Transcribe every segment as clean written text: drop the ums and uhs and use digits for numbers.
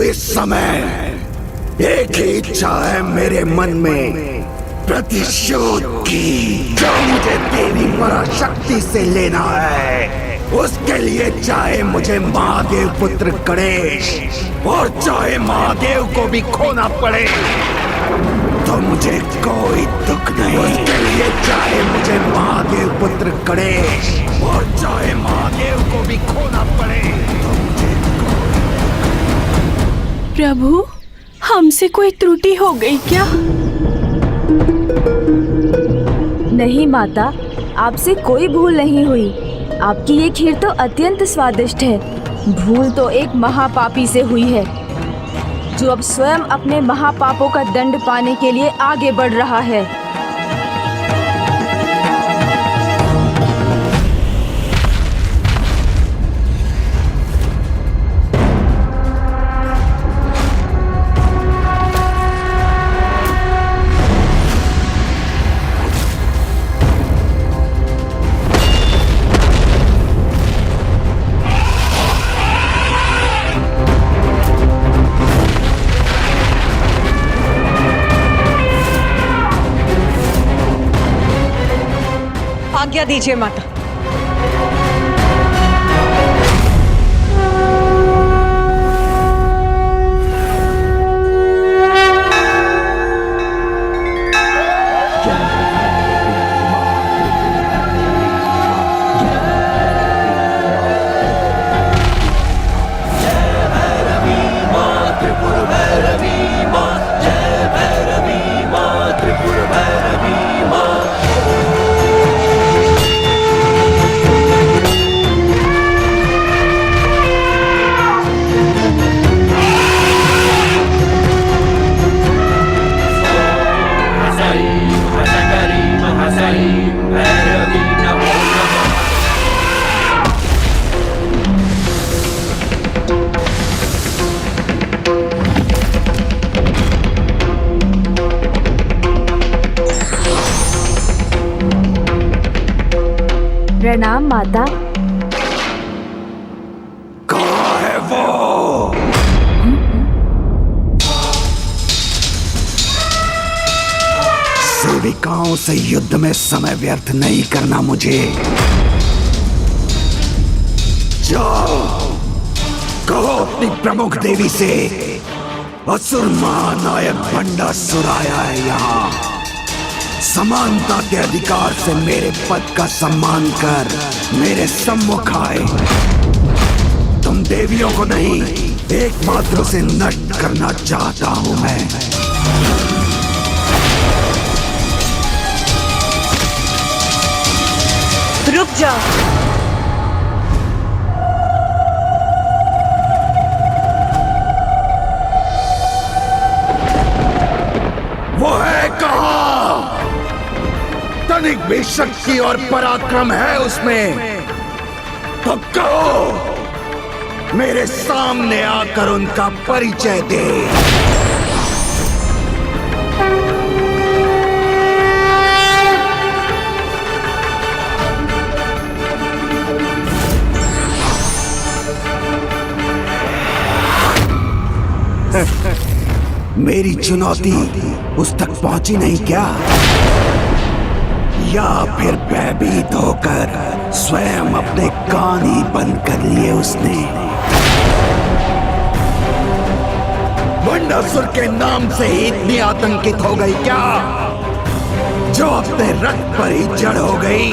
इस समय एक ही इच्छा है मेरे मन में, प्रतिशोध की, जो मुझे देवी पराशक्ति से लेना है। उसके लिए चाहे मुझे महादेव पुत्र गणेश और चाहे महादेव को भी खोना पड़े तो मुझे कोई दुख नहीं। उसके लिए चाहे मुझे महादेव पुत्र गणेश और चाहे महादेव को भी खोना पड़े तो मुझे प्रभु, हमसे कोई त्रुटि हो गई क्या? नहीं माता, आपसे कोई भूल नहीं हुई। आपकी ये खीर तो अत्यंत स्वादिष्ट है। भूल तो एक महापापी से हुई है, जो अब स्वयं अपने महापापों का दंड पाने के लिए आगे बढ़ रहा है। आज्ञा दीजिए माता। प्रणाम माता। कहाँ है वो? सेविकाओं से युद्ध में समय व्यर्थ नहीं करना मुझे। जाओ, कहो अपनी प्रमुख देवी से, असुर महानायक भंडासुर आया है यहाँ। समानता के अधिकार से मेरे पद का सम्मान कर मेरे सम्मुख आए। तुम देवियों को नहीं, एकमात्र से नष्ट करना चाहता हूं मैं। रुक जाओ। वो है कहाँ? तनिक भी शक्ति और पराक्रम है उसमें तो कहो, मेरे सामने आकर उनका परिचय दे। मेरी चुनौती उस तक पहुंची नहीं क्या? या फिर भयभीत होकर स्वयं अपने कान ही बंद कर लिए उसने? भंडासुर के नाम से ही इतनी आतंकित हो गई क्या, जो अपने रक्त पर ही जड़ हो गई?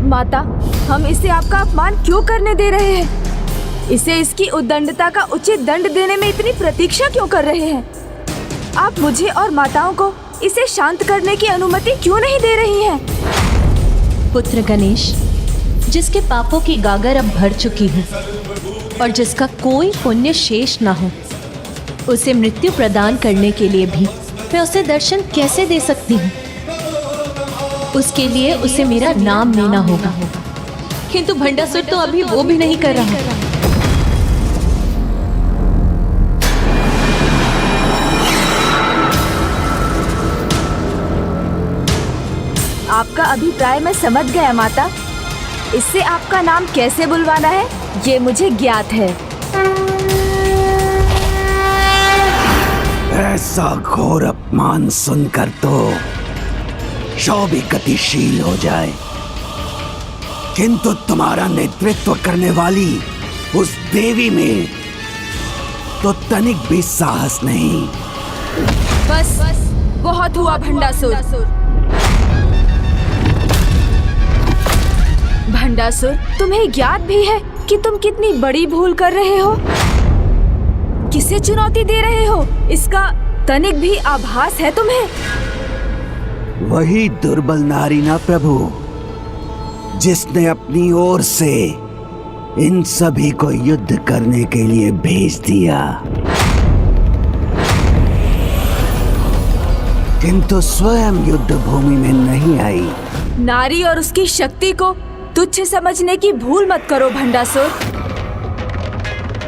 माता, हम इसे आपका अपमान क्यों करने दे रहे हैं? इसे इसकी उद्दंडता का उचित दंड देने में इतनी प्रतीक्षा क्यों कर रहे हैं? आप मुझे और माताओं को इसे शांत करने की अनुमति क्यों नहीं दे रही हैं? पुत्र गणेश, जिसके पापों की गागर अब भर चुकी हूँ और जिसका कोई पुण्य शेष ना हो, उसे मृत्यु प्रदान करने के लिए भी मैं उसे दर्शन कैसे दे सकती हूँ? उसके लिए उसे मेरा नाम लेना होगा, किंतु भंडासुर तो अभी वो भी नहीं कर रहा। आपका अभिप्राय मैं समझ गया माता। इससे आपका नाम कैसे बुलवाना है ये मुझे ज्ञात है। ऐसा घोर अपमान सुनकर तो शव भी गतिशील हो जाए, किंतु तुम्हारा नेतृत्व करने वाली उस देवी में तो तनिक भी साहस नहीं। बस बहुत हुआ भंडासुर। भंडासुर, तुम्हें ज्ञात भी है कि तुम कितनी बड़ी भूल कर रहे हो। किसे चुनौती दे रहे हो इसका तनिक भी आभास है तुम्हें? वही दुर्बल नारी ना प्रभु, जिसने अपनी ओर से इन सभी को युद्ध करने के लिए भेज दिया, किंतु स्वयं युद्ध भूमि में नहीं आई। नारी और उसकी शक्ति को तुच्छ समझने की भूल मत करो भंडासुर,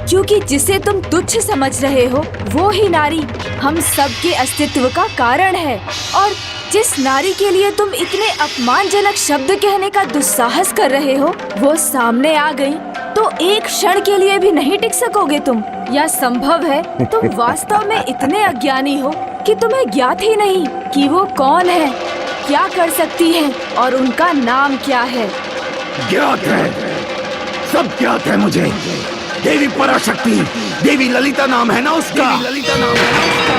क्योंकि जिसे तुम तुच्छ समझ रहे हो वो ही नारी हम सबके अस्तित्व का कारण है। और जिस नारी के लिए तुम इतने अपमानजनक शब्द कहने का दुस्साहस कर रहे हो, वो सामने आ गई तो एक क्षण के लिए भी नहीं टिक सकोगे तुम। या संभव है तुम वास्तव में इतने अज्ञानी हो कि तुम्हें ज्ञात ही नहीं कि वो कौन है, क्या कर सकती है और उनका नाम क्या है। ज्ञात है, सब ज्ञात है मुझे। देवी पराशक्ति, देवी ललिता नाम है ना उसका। ललिता नाम है ना उसका।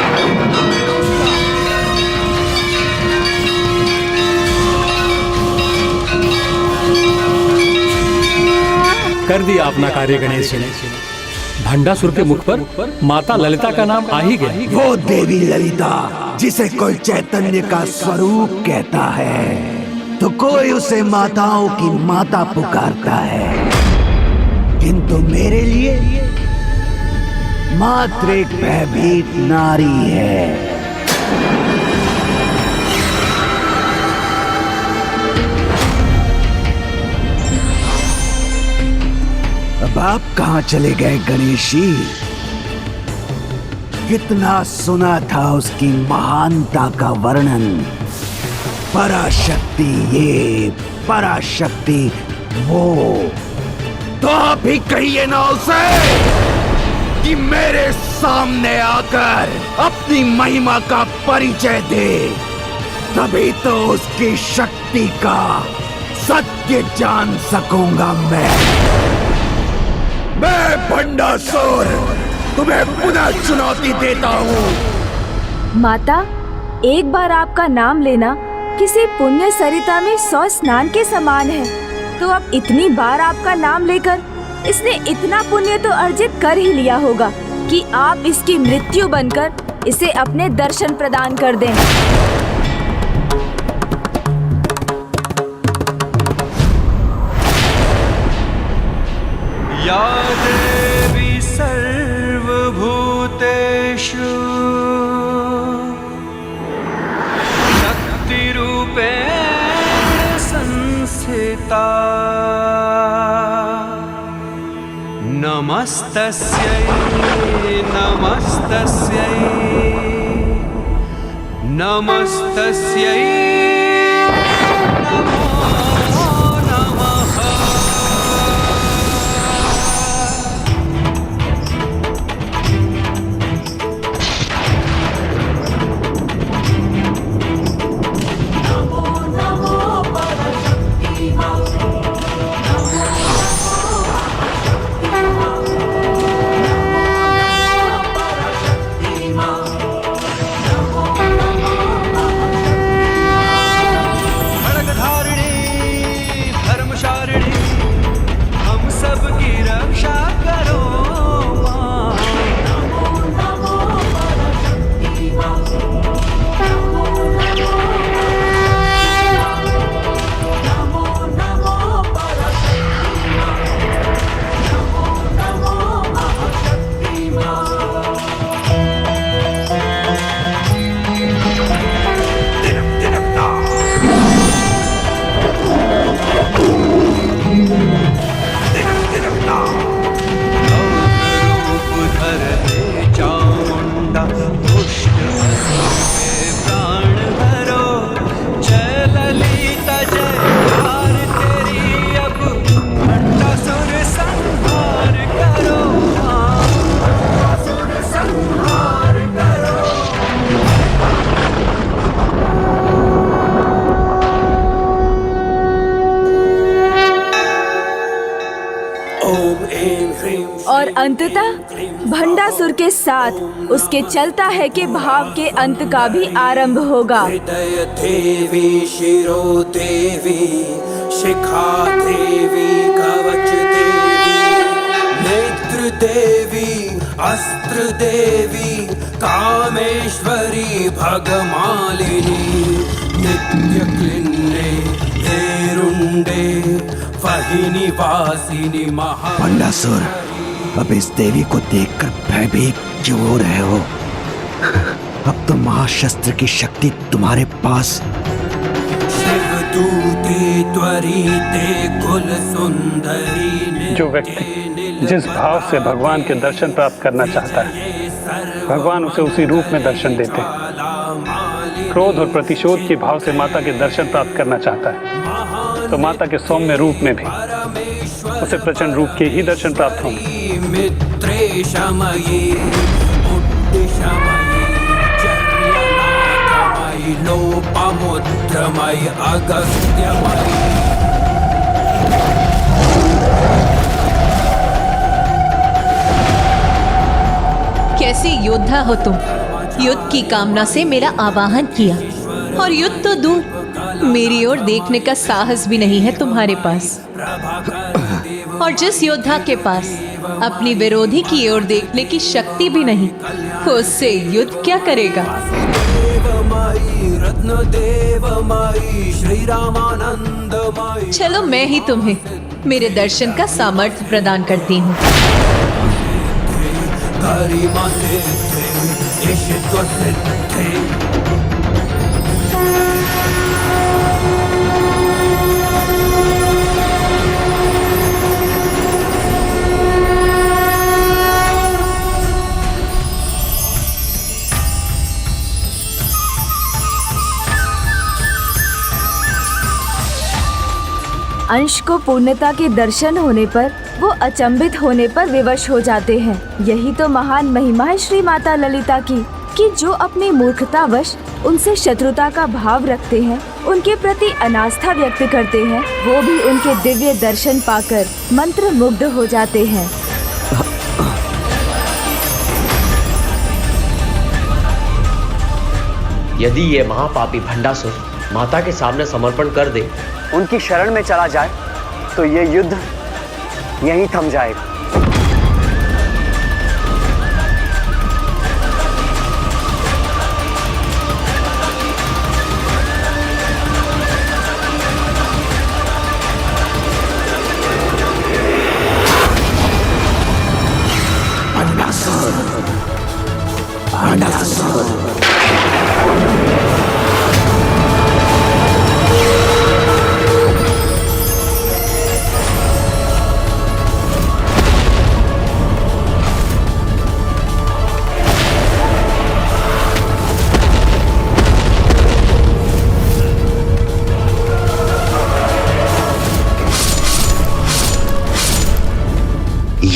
कर दिया अपना कार्य गणेश जी ने। भंडासुर के मुख पर माता ललिता का नाम आ ही गया। वो देवी ललिता जिसे कोई चैतन्य का स्वरूप कहता है, तो कोई उसे माताओं की माता पुकारता है, किंतु मेरे लिए मात्र एक भयभीत नारी है। अब आप कहाँ चले गए गणेश जी? कितना सुना था उसकी महानता का वर्णन। पराशक्ति ये, पराशक्ति वो। तो आप ही कहिए ना उसे कि मेरे सामने आकर अपनी महिमा का परिचय दे, तभी तो उसकी शक्ति का सत्य जान सकूंगा मैं भंडासुर तुम्हें पुनः चुनौती देता हूँ। माता, एक बार आपका नाम लेना किसी पुण्य सरिता में 100 स्नान के समान है, तो अब इतनी बार आपका नाम लेकर इसने इतना पुण्य तो अर्जित कर ही लिया होगा कि आप इसकी मृत्यु बनकर इसे अपने दर्शन प्रदान कर दें। या देवी सर्वभूतेषु शक्तिरूपेण संस्थिता नमस्तस्यै नमस्तस्यै नमस्तस्यै नमो और अंततः भंडासुर के साथ उसके चलता है कि भाव के अंत का भी आरंभ होगा। हृदय देवी शिरो देवी शिखा देवी कवच देवी नेत्र देवी अस्त्र देवी कामेश्वरी भगमालिनी नित्य क्लिन्ने हेरुंडे वहिनी वासिनी महा। भंडासुर, अब इस देवी को देखकर भयभीत क्यों हो रहे हो? अब तो महाशस्त्र की शक्ति तुम्हारे पास। शिवदूते त्वरिते कुल सुंदरी। जो व्यक्ति जिस भाव से भगवान के दर्शन प्राप्त करना चाहता है, भगवान उसे उसी रूप में दर्शन देते हैं। क्रोध और प्रतिशोध के भाव से माता के दर्शन प्राप्त करना चाहता है तो माता के सौम्य रूप में भी उसे प्रचंड रूप के ही दर्शन प्राप्त होंगे। मित्रे शमयी लोपमुद्रमयी अगस्त्यमयी। कैसे योद्धा हो तुम। युद्ध की कामना से मेरा आवाहन किया और युद्ध तो दूर, मेरी ओर देखने का साहस भी नहीं है तुम्हारे पास। और जिस योद्धा के पास अपनी विरोधी की ओर देखने की शक्ति भी नहीं, उससे युद्ध क्या करेगा। चलो मैं ही तुम्हें मेरे दर्शन का सामर्थ्य प्रदान करती हूँ। अंश को पूर्णता के दर्शन होने पर वो अचंभित होने पर विवश हो जाते हैं। यही तो महान महिमा है श्री माता ललिता की, कि जो अपनी मूर्खतावश उनसे शत्रुता का भाव रखते हैं, उनके प्रति अनास्था व्यक्त करते हैं, वो भी उनके दिव्य दर्शन पाकर मंत्र मुग्ध हो जाते हैं। यदि ये महापापी भंडासुर माता के सामने समर्पण कर दे, उनकी शरण में चला जाए, तो ये युद्ध यहीं थम जाएगा।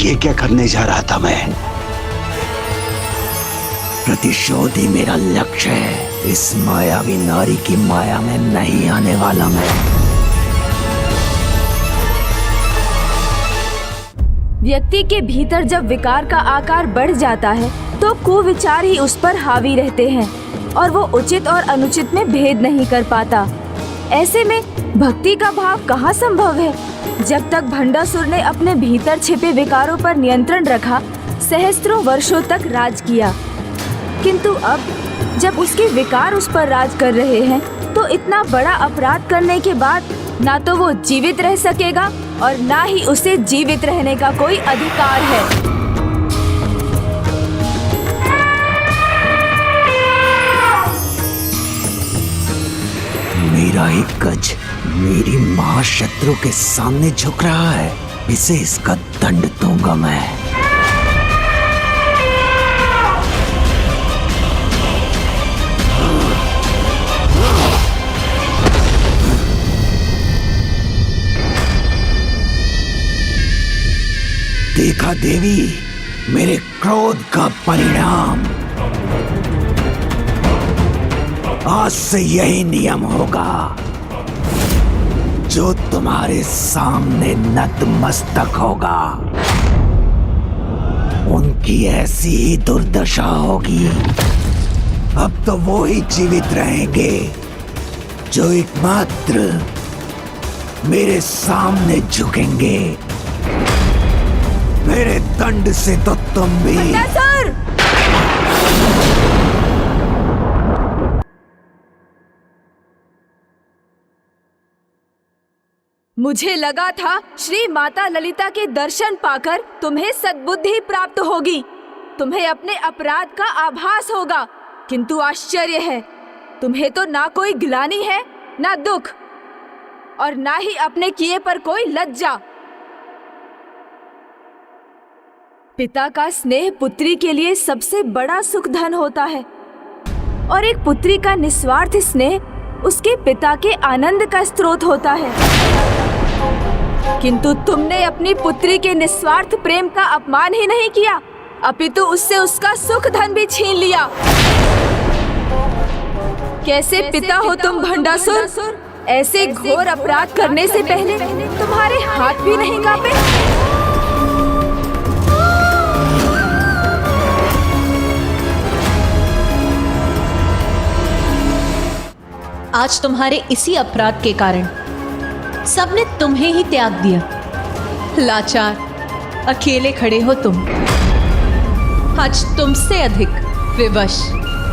ये क्या करने जा रहा था मैं? प्रतिशोध ही मेरा लक्ष्य है। इस मायावी नारी की माया में नहीं आने वाला मैं। व्यक्ति के भीतर जब विकार का आकार बढ़ जाता है तो कुविचार ही उस पर हावी रहते हैं और वो उचित और अनुचित में भेद नहीं कर पाता। ऐसे में भक्ति का भाव कहाँ संभव है? जब तक भंडासुर ने अपने भीतर छिपे विकारों पर नियंत्रण रखा, सहस्त्रों वर्षों तक राज किया, किंतु अब जब उसके विकार उस पर राज कर रहे हैं, तो इतना बड़ा अपराध करने के बाद ना तो वो जीवित रह सकेगा और ना ही उसे जीवित रहने का कोई अधिकार है। मेरा एक गज मेरी महाशत्रु के सामने झुक रहा है, इसे इसका दंड दूंगा मैं। देखा देवी, मेरे क्रोध का परिणाम। आज से यही नियम होगा, जो तुम्हारे सामने नतमस्तक होगा। कि ऐसी ही दुर्दशा होगी। अब तो वो ही जीवित रहेंगे जो एकमात्र मेरे सामने झुकेंगे। मेरे दंड से तो तुम भी। सर! मुझे लगा था श्री माता ललिता के दर्शन पाकर तुम्हें सद्बुद्धि प्राप्त होगी, तुम्हें अपने अपराध का आभास होगा, किंतु आश्चर्य है, तुम्हें तो ना कोई गिलानी है, ना दुख, और ना ही अपने किए पर कोई लज्जा। पिता का स्नेह पुत्री के लिए सबसे बड़ा सुख धन होता है, और एक पुत्री का निस्वार्थ स्नेह उसके पिता के आनंद का स्रोत होता है। किंतु तुमने अपनी पुत्री के निस्वार्थ प्रेम का अपमान ही नहीं किया, अपितु उससे उसका सुख धन भी छीन लिया। कैसे पिता हो तुम भंडासुर! ऐसे घोर अपराध करने से पहले तुम्हारे हाथ भी नहीं कांपे? आज तुम्हारे इसी अपराध के कारण सबने तुम्हें ही त्याग दिया। लाचार अकेले खड़े हो तुम। आज तुमसे अधिक विवश,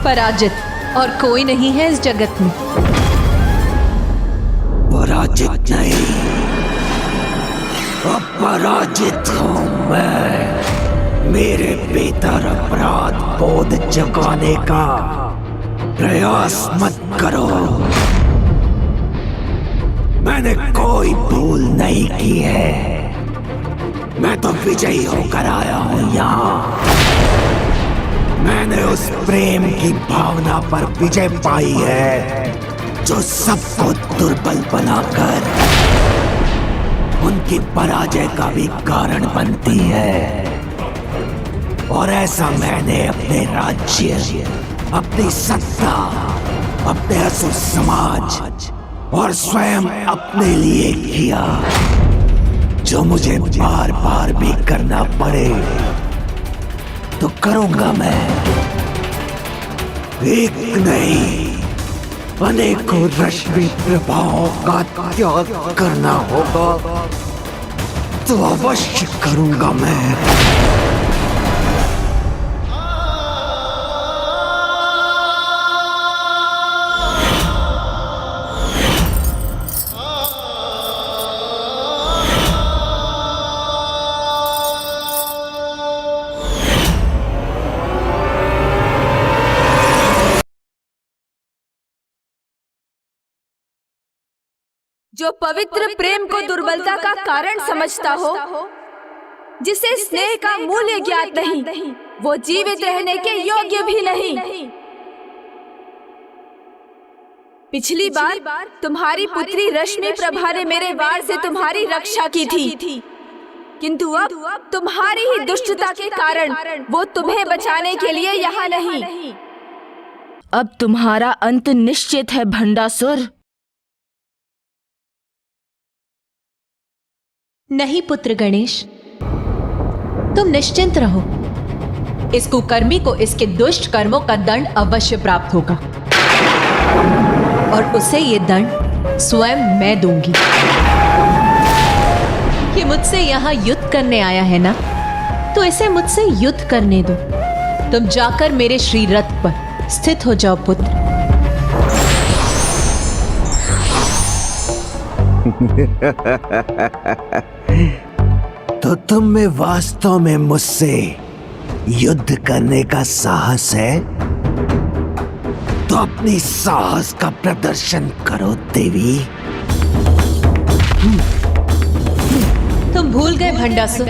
पराजित और कोई नहीं है इस जगत में। पराजित नहीं, अपराजित हूं मैं। मेरे भीतर अपराध बोध जगाने का प्रयास मत करो। मैंने कोई भूल नहीं की है। मैं तो विजयी होकर आया हूं यहाँ। मैंने उस प्रेम की भावना पर विजय पाई है जो सबको दुर्बल बनाकर उनकी पराजय का भी कारण बनती है। और ऐसा मैंने अपने राज्य, अपनी सत्ता, अपने असुर समाज और स्वयं अपने लिए किया। जो मुझे बार बार भी करना पड़े तो करूंगा मैं। एक नहीं, अनेकों रश्मि प्रभावों का त्याग करना होगा तो अवश्य करूंगा मैं। जो पवित्र प्रेम को दुर्बलता का कारण समझता हो, जिसे स्नेह का मूल्य ज्ञात नहीं, वो जीवित रहने के योग्य भी नहीं। पिछली बार तुम्हारी पुत्री रश्मि प्रभा ने मेरे वार से तुम्हारी रक्षा की थी, किंतु अब तुम्हारी ही दुष्टता के कारण वो तुम्हें बचाने के लिए यहाँ नहीं। अब तुम्हारा अंत निश्चित है भंडासुर। नहीं पुत्र गणेश, तुम निश्चिंत रहो। इस कुकर्मी को इसके दुष्ट कर्मों का दंड अवश्य प्राप्त होगा, और उसे ये दंड स्वयं मैं दूंगी। ये मुझसे यहाँ युद्ध करने आया है ना, तो इसे मुझसे युद्ध करने दो। तुम जाकर मेरे श्री रथ पर स्थित हो जाओ पुत्र। तो तुम में वास्तव में मुझसे युद्ध करने का साहस है? तो अपनी साहस का प्रदर्शन करो देवी। तुम भूल गए भंडासुर,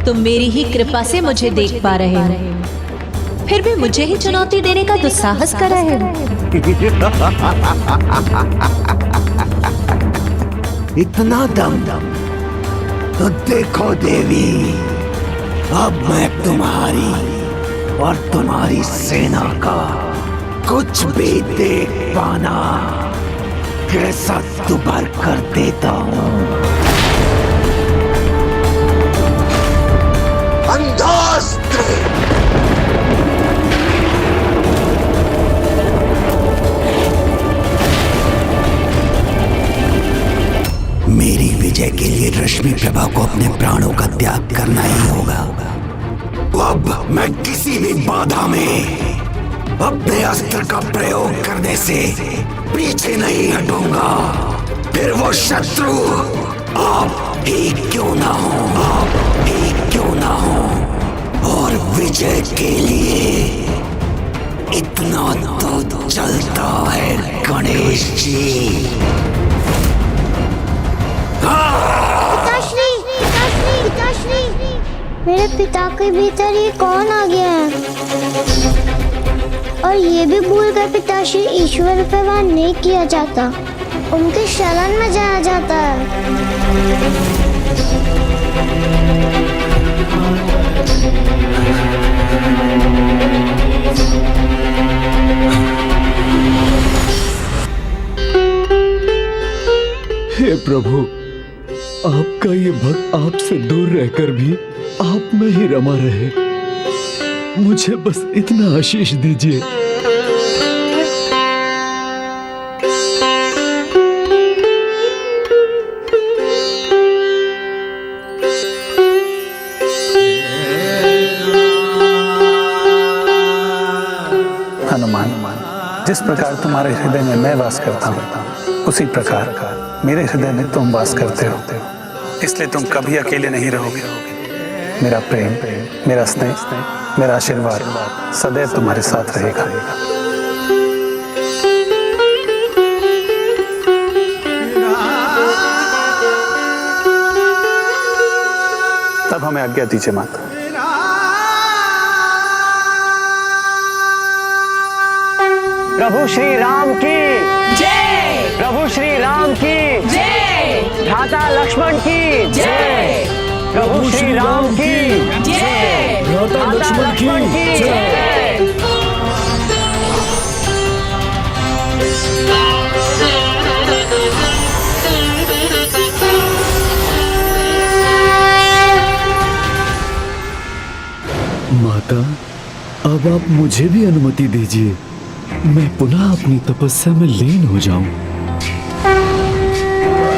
तुम मेरी ही कृपा से मुझे देख पा रहे हो, फिर भी मुझे ही चुनौती देने का दुस्साहस कर रहे हो। इतना दम तो देखो देवी, अब मैं तुम्हारी और तुम्हारी सेना का कुछ भी देख पाना कैसा दुबर कर देता हूँ। अंधास्त्र मेरी विजय के लिए रश्मि प्रभा को अपने प्राणों का त्याग करना ही होगा। अब मैं किसी भी बाधा में अपने अस्त्र का प्रयोग करने से पीछे नहीं हटूंगा। फिर वो शत्रु आप ही क्यों ना हो, आप ही क्यों ना हो। और विजय के लिए इतना तो चलता है गणेश जी। पिताश्री, पिताश्री, पिताश्री, मेरे पिता के भीतर ये कौन आ गया है? और ये भी भूल गए पिताश्री, ईश्वर पे वार नहीं किया जाता, उनके शरण में जाया जाता है। हे प्रभु, आपका ये भक्त आपसे दूर रहकर भी आप में ही रमा रहे। मुझे बस इतना आशीष दीजिए। हनुमान, जिस प्रकार तुम्हारे हृदय में मैं वास करता हूँ, उसी प्रकार मेरे हृदय में तुम वास करते हो। इसलिए तुम कभी अकेले नहीं रहोगे। मेरा प्रेम, मेरा स्नेह, मेरा आशीर्वाद सदैव तुम्हारे साथ रहेगा। तब हमें आज्ञा दीजिए माता। प्रभु श्री राम की जय, प्रभु श्री राम की जय, भ्राता लक्ष्मण की जय, प्रभु श्री राम की जय, भ्राता लक्ष्मण की जय। माता, अब आप मुझे भी अनुमति दीजिए, मैं पुनः अपनी तपस्या में लीन हो जाऊं।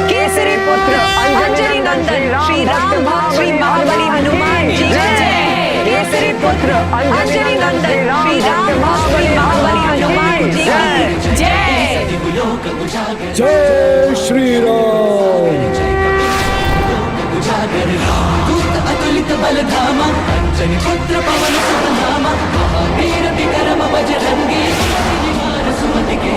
केसरी पुत्र अंजनी नंदन श्री राम श्री महाबली हनुमान जी जय। केसरी पुत्र अंजनी नंदन श्री राम श्री महाबली हनुमान जी जय। जय श्री राम। अतुलित बलधामा अंजनी पुत्र पवन सुत नामा महावीर विक्रम बजरंगी सुमति के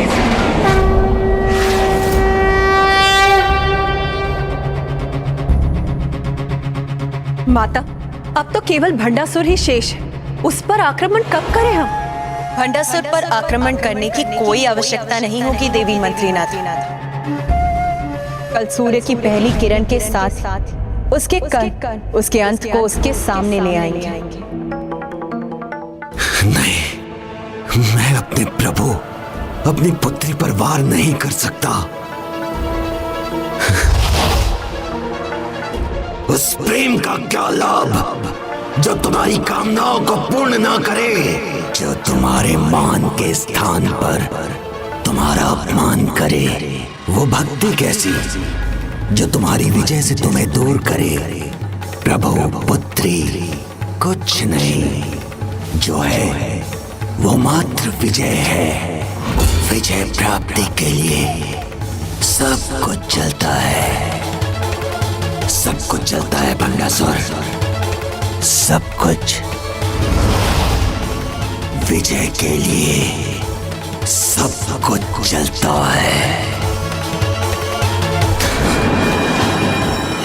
माता, अब तो केवल भंडासुर ही शेष है, उस पर आक्रमण कब करें हम? भंडासुर पर आक्रमण करने की कोई आवश्यकता नहीं होगी देवी मंत्रीनाथ। कल सूर्य की पहली किरण के साथ उसके कण उसके अंत को उसके सामने ले आएंगे। नहीं, मैं अपने प्रभु, अपनी पुत्री पर वार नहीं कर सकता। उस प्रेम का क्या लाभ जो तुम्हारी कामनाओं को पूर्ण ना करे, जो तुम्हारे मान के स्थान पर तुम्हारा अपमान करे। वो भक्ति कैसी जो तुम्हारी विजय से तुम्हें दूर करे। प्रभु पुत्री कुछ नहीं, जो है वो मात्र विजय है। विजय प्राप्ति के लिए सब कुछ चलता है, सब कुछ चलता है भंडासुर, सब कुछ विजय के लिए सब कुछ चलता है।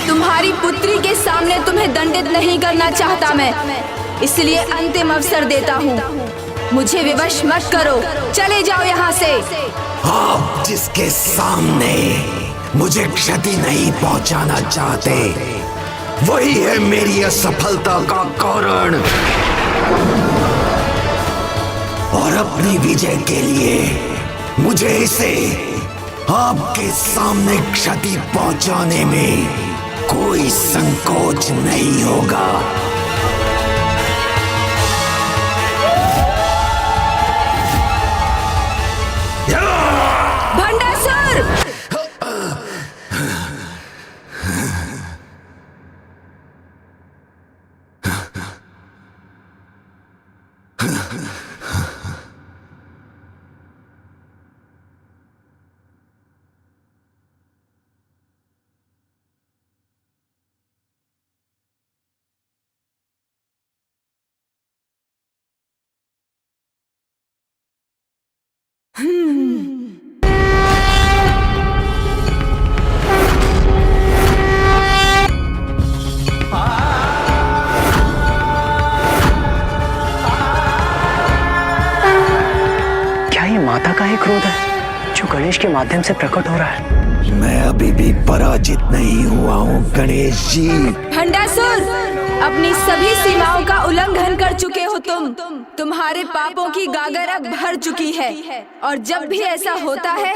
तुम्हारी पुत्री के सामने तुम्हें दंडित नहीं करना चाहता मैं, इसलिए अंतिम अवसर देता हूँ। मुझे विवश मत करो, चले जाओ यहाँ से। आप जिसके सामने मुझे क्षति नहीं पहुंचाना चाहते, वही है मेरी असफलता का कारण। और अपनी विजय के लिए मुझे इसे आपके सामने क्षति पहुंचाने में कोई संकोच नहीं होगा। भंडासुर! ही क्रोध है जो गणेश के माध्यम से प्रकट हो रहा है? मैं अभी भी पराजित नहीं हुआ हूँ गणेश जी। भंडासुर, अपनी सभी सीमाओं का उल्लंघन कर चुके हो तुम। तुम्हारे पापों की गागर अब भर चुकी है और जब भी ऐसा होता है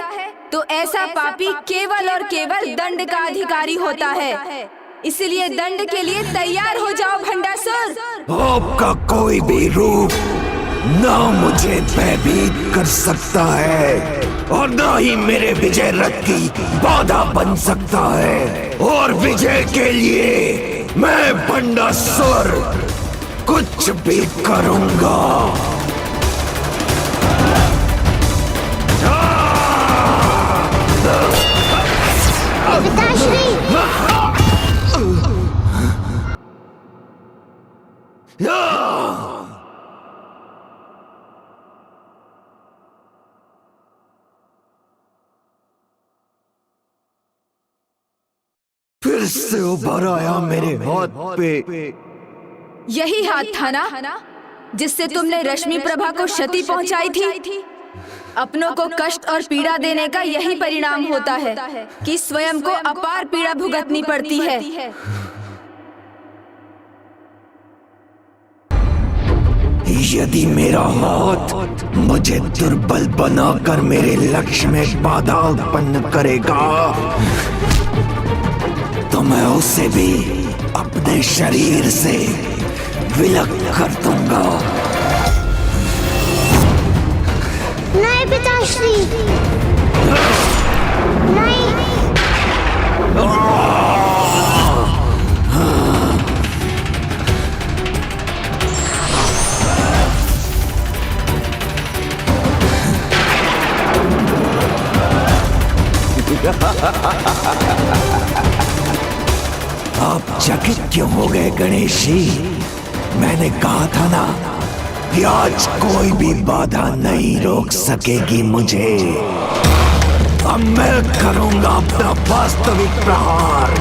तो ऐसा पापी केवल और केवल दंड का अधिकारी होता है। इसलिए दंड के लिए तैयार हो जाओ भंडासुर। आपका कोई भी रूप ना मुझे भयभीत कर सकता है और ना ही मेरे विजय रथ की बाधा बन सकता है। और विजय के लिए मैं भंडासुर कुछ भी करूंगा। पिताश्री, फिर से उभर आया मेरे हाथ पे। यही हाथ था ना जिससे तुमने रश्मि प्रभा को क्षति पहुंचाई थी। अपनों को कष्ट और पीड़ा देने का यही परिणाम होता है कि स्वयं को अपार पीड़ा भुगतनी पड़ती है। यदि मेरा हाथ मुझे दुर्बल बनाकर मेरे लक्ष्य में बाधा उत्पन्न करेगा तो मैं उसे भी अपने शरीर से विलग कर दूंगा। नहीं पिताश्री, नहीं। आप चकित क्यों हो गए गणेश जी? मैंने कहा था ना कि आज कोई भी बाधा नहीं रोक सकेगी मुझे। अब मैं करूंगा अपना वास्तविक प्रहार।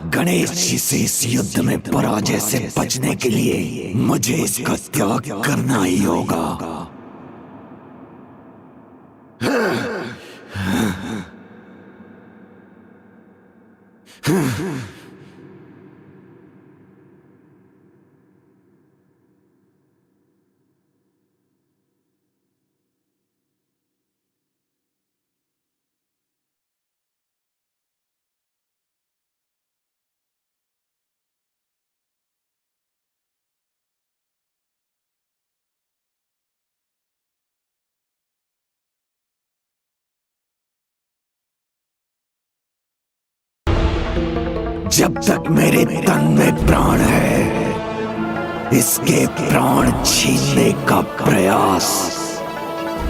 गणेश जी से इस युद्ध में पराजय से बचने के लिए मुझे इसका त्याग करना ही होगा। जब तक मेरे तन में प्राण है, इसके प्राण छीनने का प्रयास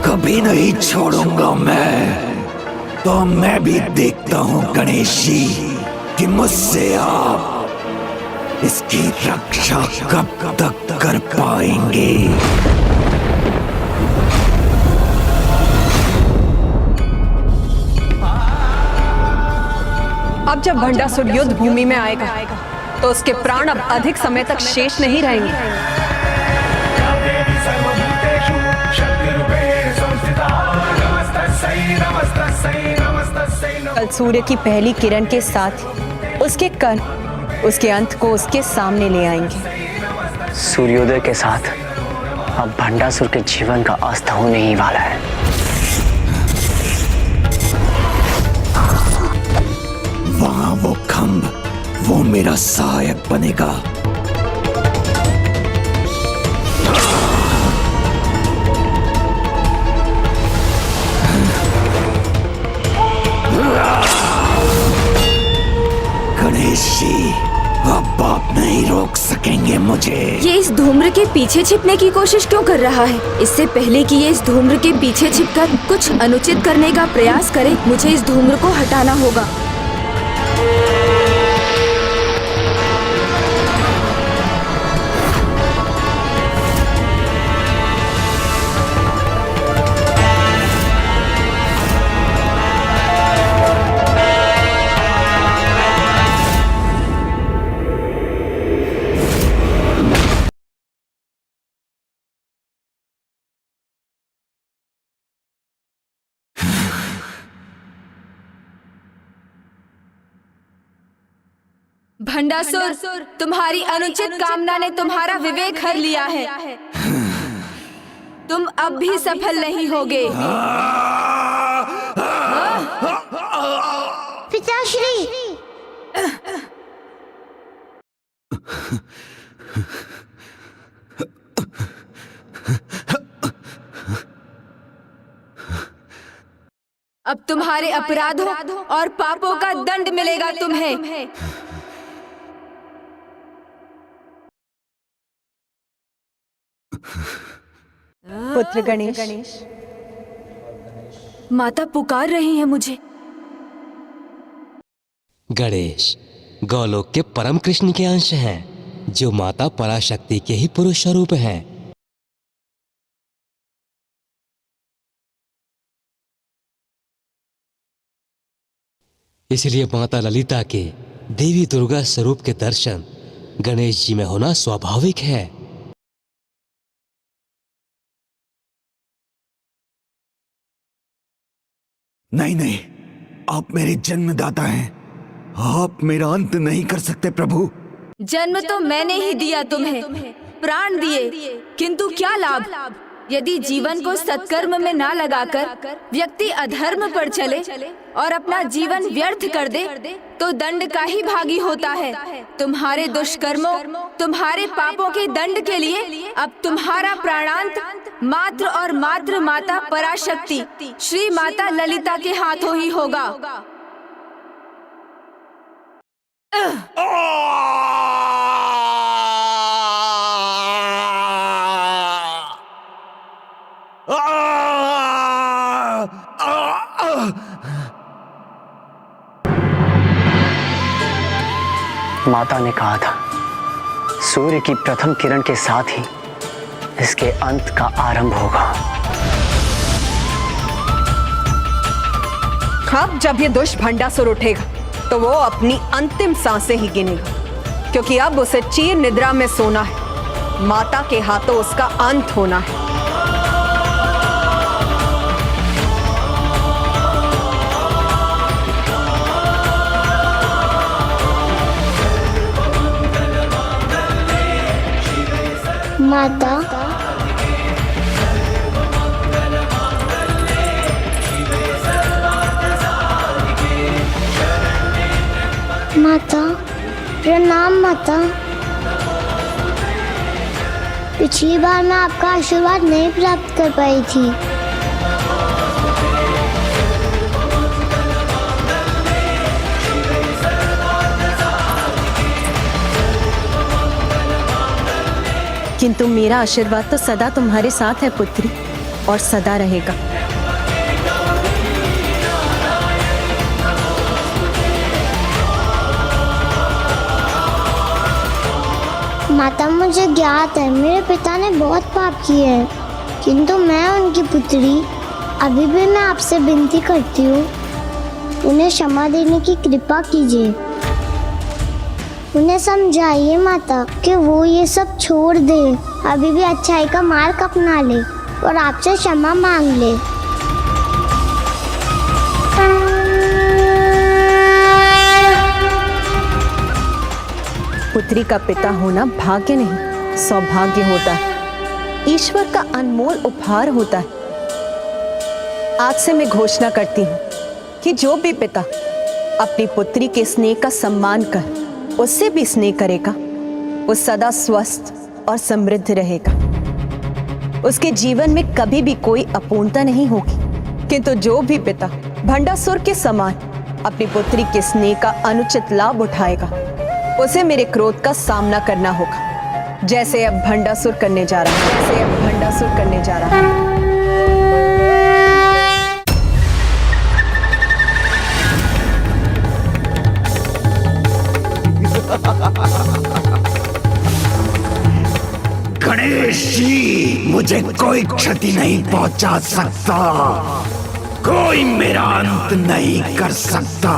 कभी नहीं छोड़ूंगा मैं। तो मैं भी देखता हूं गणेश जी कि मुझसे आप इसकी रक्षा कब तक कर पाएंगे। अब जब भंडासुर युद्ध भूमि में आएगा तो उसके प्राण अब अधिक समय तक शेष नहीं रहेंगे। कल सूर्य की पहली किरण के साथ उसके कण उसके अंत को उसके सामने ले आएंगे। सूर्योदय के साथ अब भंडासुर के जीवन का अस्त होने ही वाला है। वहां वो खंभ, वो मेरा सहायक बनेगा। गणेश जी, अब आप नहीं रोक सकेंगे मुझे। ये इस धूम्र के पीछे छिपने की कोशिश क्यों कर रहा है? इससे पहले कि ये इस धूम्र के पीछे छिपकर कुछ अनुचित करने का प्रयास करे, मुझे इस धूम्र को हटाना होगा। भंडासुर, तुम्हारी अनुचित कामना ने तुम्हारा विवेक हर लिया है। तुम अब भी सफल नहीं होगे। पिताश्री, अब तुम्हारे अपराधों और पापों का दंड मिलेगा तुम्हें। पुत्र गणेश, माता पुकार रही है मुझे। गणेश गौलोक के परम कृष्ण के अंश हैं, जो माता पराशक्ति के ही पुरुष स्वरूप हैं। इसलिए माता ललिता के देवी दुर्गा स्वरूप के दर्शन गणेश जी में होना स्वाभाविक है। नहीं नहीं, आप मेरे जन्मदाता हैं, आप मेरा अंत नहीं कर सकते प्रभु। जन्म तो मैंने ही दिया तुम्हें, प्राण दिए, किंतु क्या लाभ यदि जीवन को सत्कर्म में ना लगाकर व्यक्ति अधर्म पर चले और अपना जीवन व्यर्थ कर दे, तो दंड का ही भागी होता है। तुम्हारे दुष्कर्मों, तुम्हारे पापों के दंड के लिए अब तुम्हारा प्राणांत मात्र और मात्र माता पराशक्ति श्री माता ललिता के हाथों ही होगा। माता ने कहा था, सूर्य की प्रथम किरण के साथ ही इसके अंत का आरंभ होगा। अब जब ये दुष्ट भंडासुर उठेगा तो वो अपनी अंतिम सांसें ही गिनेगा, क्योंकि अब उसे चीर निद्रा में सोना है। माता के हाथों उसका अंत होना है। माता, माता प्रणाम। माता, पिछली बार मैं आपका आशीर्वाद नहीं प्राप्त कर पाई थी। किंतु मेरा आशीर्वाद तो सदा तुम्हारे साथ है पुत्री, और सदा रहेगा। माता, मुझे ज्ञात है मेरे पिता ने बहुत पाप किए हैं, किंतु मैं उनकी पुत्री अभी भी मैं आपसे विनती करती हूँ, उन्हें क्षमा देने की कृपा कीजिए। उन्हें समझाइए माता कि वो ये सब छोड़ दे, अभी भी अच्छाई का मार्ग अपना ले और आपसे क्षमा मांग ले। पुत्री का पिता होना भाग्य नहीं, सौभाग्य होता है, ईश्वर का अनमोल उपहार होता है। आज से मैं घोषणा करती हूँ कि जो भी पिता अपनी पुत्री के स्नेह का सम्मान कर उससे भी स्नेह करेगा, वो सदा स्वस्थ और समृद्ध रहेगा। उसके जीवन में कभी भी कोई अपूर्णता नहीं होगी। किंतु जो भी पिता भंडासुर के समान अपनी पुत्री के स्नेह का अनुचित लाभ उठाएगा, उसे मेरे क्रोध का सामना करना होगा, जैसे अब भंडासुर करने जा रहा है, जैसे अब भंडासुर करने जा रहा है। गणेश जी, मुझे कोई क्षति नहीं पहुंचा सकता, कोई मेरा अंत नहीं कर सकता।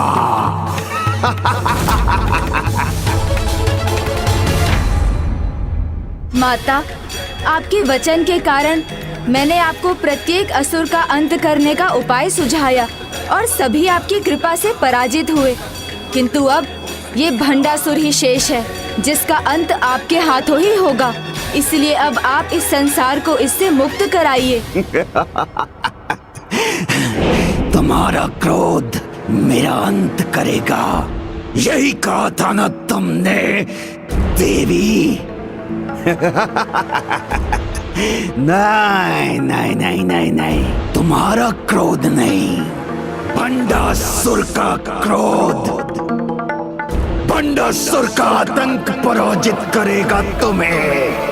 माता, आपके वचन के कारण मैंने आपको प्रत्येक असुर का अंत करने का उपाय सुझाया और सभी आपकी कृपा से पराजित हुए, किंतु अब ये भंडासुर ही शेष है जिसका अंत आपके हाथों ही होगा। इसलिए अब आप इस संसार को इससे मुक्त कराइए। तुम्हारा क्रोध मेरा अंत करेगा, यही कहा था ना तुमने देवी? नहीं नहीं नहीं नहीं नहीं, तुम्हारा क्रोध नहीं, भंडासुर का क्रोध, भंडासुर का आतंक पराजित करेगा तुम्हें।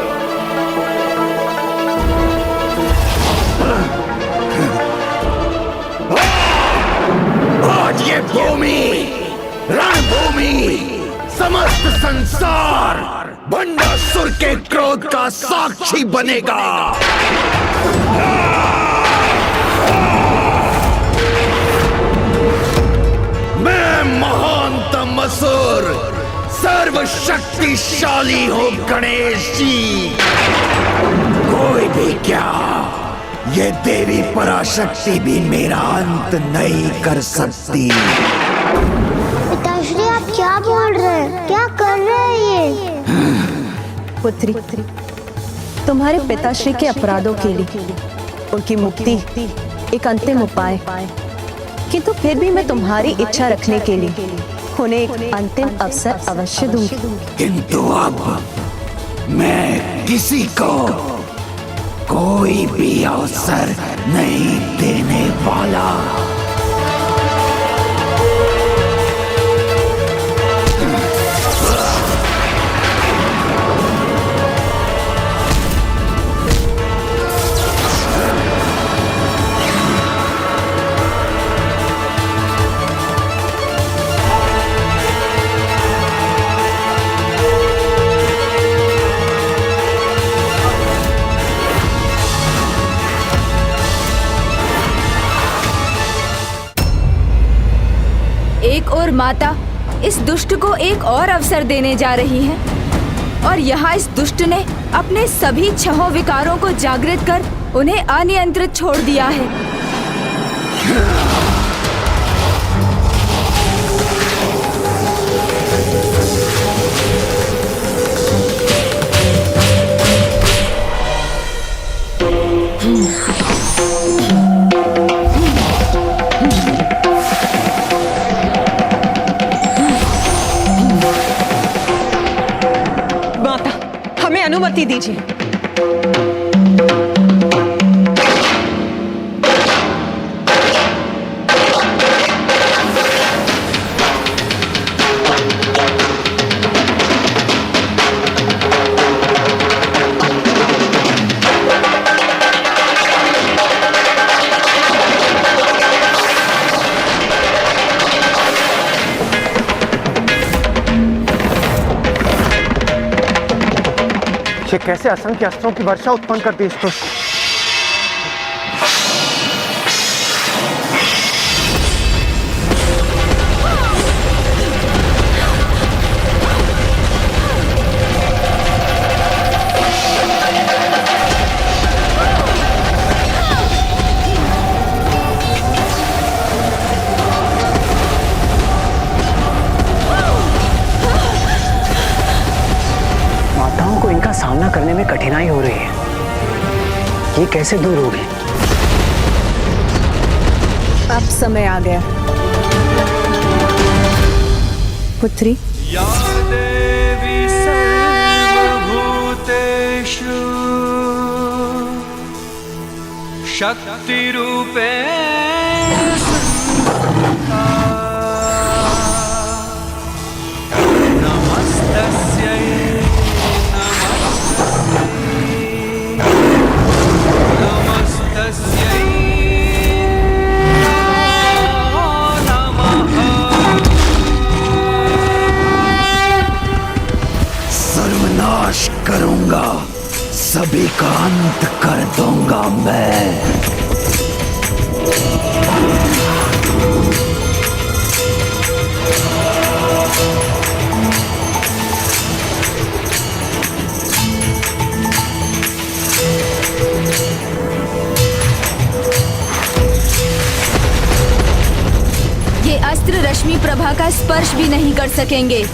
आज ये भूमि, रणभूमि, समस्त संसार भंडासुर के क्रोध का साक्षी बनेगा। मैं महानतम असुर, सर्वशक्तिशाली हूँ गणेश जी। कोई भी क्या, ये देवी पराशक्ति भी मेरा अंत नहीं कर सकती। पिताश्री, आप क्या बोल रहे हैं? क्या कर रहे हैं ये? पुत्री, तुम्हारे पिताश्री के अपराधों के लिए उनकी मुक्ति एक अंतिम उपाय, किंतु फिर भी मैं तुम्हारी इच्छा रखने के लिए उन्हें एक अंतिम अवसर अवश्य दूंगी। किंतु अब मैं किसी को कोई भी अवसर नहीं देने वाला। एक और माता इस दुष्ट को एक और अवसर देने जा रही है और यहाँ इस दुष्ट ने अपने सभी छहों विकारों को जागृत कर उन्हें अनियंत्रित छोड़ दिया है। अनुमति दीजिए। ये कैसे असंख्य अस्त्रों की वर्षा उत्पन्न कर दी इसको? सामना करने में कठिनाई हो रही है, ये कैसे दूर होगी? अब समय आ गया पुत्री। या देवी सर्वभूतेषु शक्ति रूपेण संस्थिता, नमस्ते करूंगा, सभी का अंत कर दूंगा मैं। ये अस्त्र रश्मि प्रभा का स्पर्श भी नहीं कर सकेंगे।